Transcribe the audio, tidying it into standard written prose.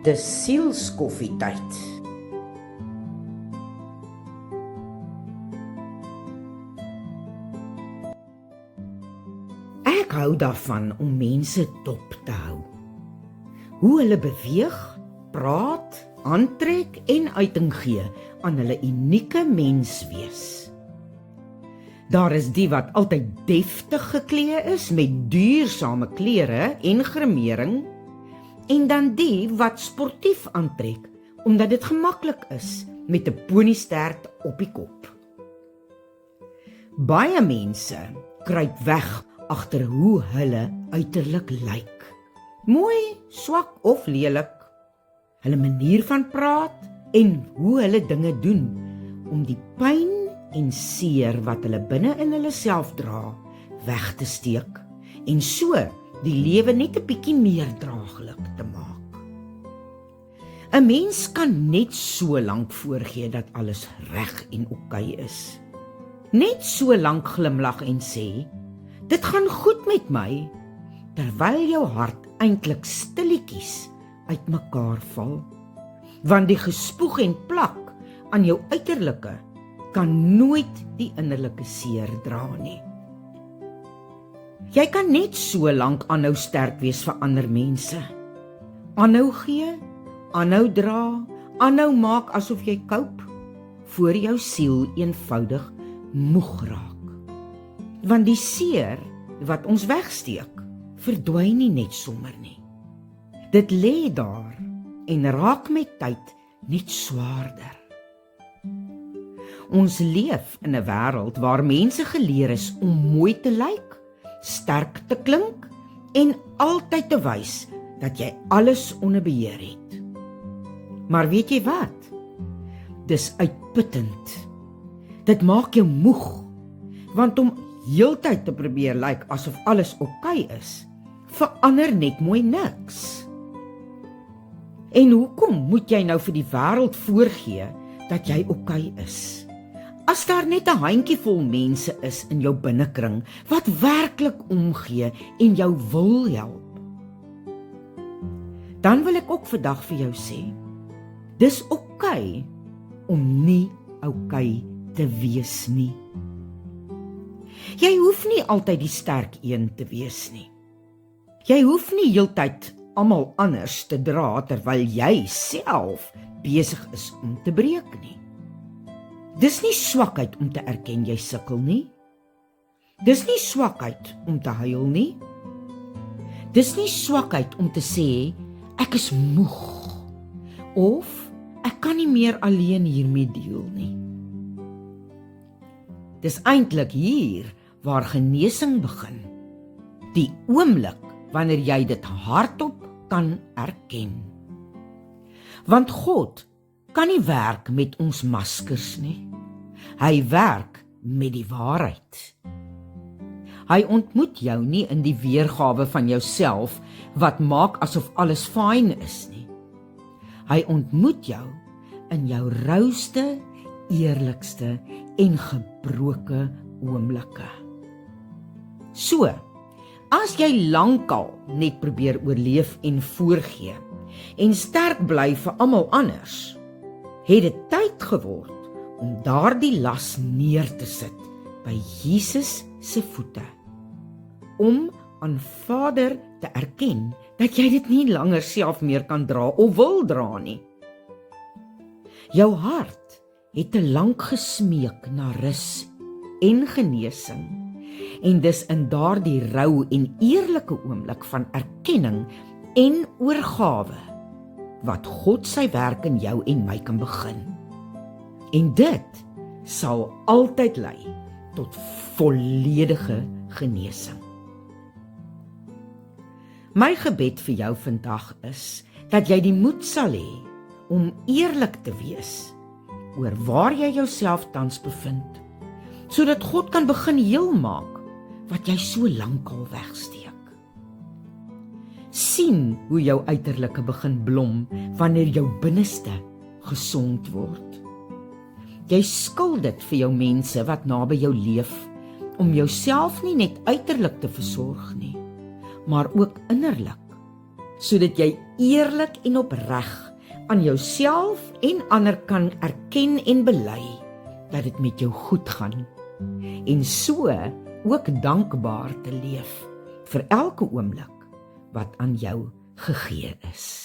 Dis sielskoffietyd. Ek hou daarvan om mense dop te hou. Hoe hulle beweeg, praat, aantrek en uiting gee aan hulle unieke menswees. Daar is die wat altyd deftig geklee is met duursame klere en gremering, en dan die wat sportief aantrek omdat dit gemaklik is met 'n poniestert op die kop. Baie mense kruip weg agter hoe hulle uiterlik lyk. Mooi, swak of lelik. Hulle manier van praat en hoe hulle dinge doen om die pyn en seer wat hulle binne in hulle self dra, weg te steek en so die lewe net 'n bietjie meer draaglik te maak. 'n Mens kan net so lank voorgee dat alles reg en oukei is. Net so lank glimlag en sê, dit gaan goed met my, terwyl jou hart eintlik stilletjies uitmekaar val. Want die gespoeg en plak aan jou uiterlike kan nooit die innerlike seer dra nie. Jy kan net so lank aanhou sterk wees vir ander mense. Aanhou gee, aanhou dra, aanhou maak asof jy koop, voor jou siel eenvoudig moeg raak. Want die seer wat ons wegsteek, verdwyn nie net sommer nie. Dit lê daar en raak met tyd net swaarder. Ons leef in 'n wêreld waar mense geleer is om mooi te lyk, sterk te klink en altyd te wys dat jy alles onder beheer het. Maar weet jy wat? Dis uitputtend. Dit maak jou moeg, want om heeltyd te probeer lyk asof alles oukei is, verander net mooi niks. En hoekom moet jy nou vir die wêreld voorgee dat jy oukei is? As daar net 'n handjievol mense is in jou binnekring wat werklik omgee en jou wil help, dan wil ek ook vandag vir jou sê, dis oukei om nie oukei te wees nie. Jy hoef nie altyd die sterk een te wees nie. Jy hoef nie heeltyd almal anders te dra terwyl jy self besig is om te breek nie. Dis nie swakheid om te erken jy sukkel nie. Dis nie swakheid om te huil nie. Dis nie swakheid om te sê, ek is moeg, of ek kan nie meer alleen hiermee deel nie. Dis eintlik hier waar genesing begin. Die oomblik wanneer jy dit hardop kan erken. Want God kan nie werk met ons maskers nie. Hy werk met die waarheid. Hy ontmoet jou nie in die weergawe van jouself wat maak asof alles fyn is nie. Hy ontmoet jou in jou rouste, eerlikste en gebroke oomblikke. So, as jy lankal net probeer oorleef en voorgee en sterk bly vir almal anders, het dit tyd geword om daardie las neer te sit by Jesus se voete, om aan Vader te erken dat jy dit nie langer self meer kan dra of wil dra nie. Jou hart het te lank gesmeek na rus en genesing, en dis in daardie rou en eerlike oomblik van erkenning en oorgawe wat God sy werk in jou en my kan begin. En dit sal altyd lei tot volledige genesing. My gebed vir jou vandag is dat jy die moed sal hê om eerlik te wees oor waar jy jouself tans bevind, sodat God kan begin heel maak wat jy so lankal wegsteek. Sien hoe jou uiterlike begin blom wanneer jou binneste gesond word. Jy skuld dit vir jou mense wat naby jou leef, om jouself nie net uiterlik te versorg nie, maar ook innerlik, sodat jy eerlik en opreg aan jouself en ander kan erken en bely dat dit met jou goed gaan en so ook dankbaar te leef vir elke oomblik wat aan jou gegee is.